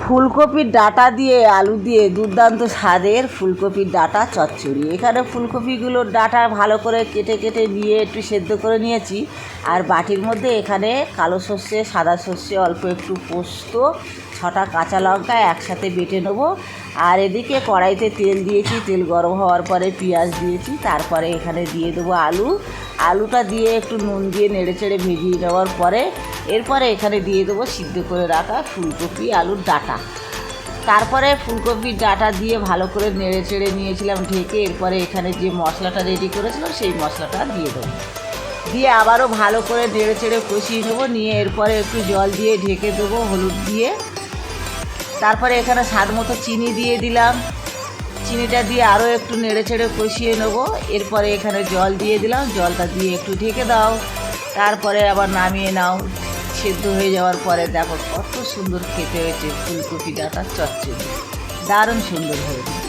ফুলকপির ডাঁটা দিয়ে আলু দিয়ে দুর্দান্ত স্বাদের ফুলকপির ডাঁটা চচ্চড়ি। এখানে ফুলকপিগুলোর ডাঁটা ভালো করে কেটে কেটে নিয়ে একটু সেদ্ধ করে নিয়েছি। আর বাটির মধ্যে এখানে কালো সর্ষে, সাদা সর্ষে, অল্প একটু পোস্ত, 6টা কাঁচা লঙ্কা একসাথে বেটে নেবো। আর এদিকে কড়াইতে তেল দিয়েছি, তেল গরম হওয়ার পরে পেঁয়াজ দিয়েছি, তারপরে এখানে দিয়ে দেবো আলু। আলুটা দিয়ে একটু নুন দিয়ে নেড়ে চেড়ে ভেজিয়ে নেওয়ার পরে এরপরে এখানে দিয়ে দেবো সিদ্ধ করে রাখা ফুলকপি আলুর ডাঁটা। তারপরে ফুলকপির ডাঁটা দিয়ে ভালো করে নেড়ে চেড়ে নিয়েছিলাম ঢেকে। এরপরে এখানে যে মশলাটা রেডি করেছিলাম সেই মশলাটা দিয়ে দেবো, দিয়ে আবারও ভালো করে নেড়ে চেড়ে কষিয়ে নেবো। নিয়ে এরপরে একটু জল দিয়ে ঢেকে দেবো হলুদ দিয়ে। তারপরে এখানে স্বাদ মতো চিনি দিয়ে দিলাম, চিনিটা দিয়ে আরও একটু নেড়ে চেড়ে কষিয়ে নেবো। এরপরে এখানে জল দিয়ে দিলাম, জলটা দিয়ে একটু ঢেকে দাও, তারপরে আবার নামিয়ে নাও। সেদ্ধ হয়ে যাওয়ার পরে দেখো কত সুন্দর খেতে হয়েছে ফুলকপি ডাঁটার চচ্চড়ি, দারুণ সুন্দর হয়েছে।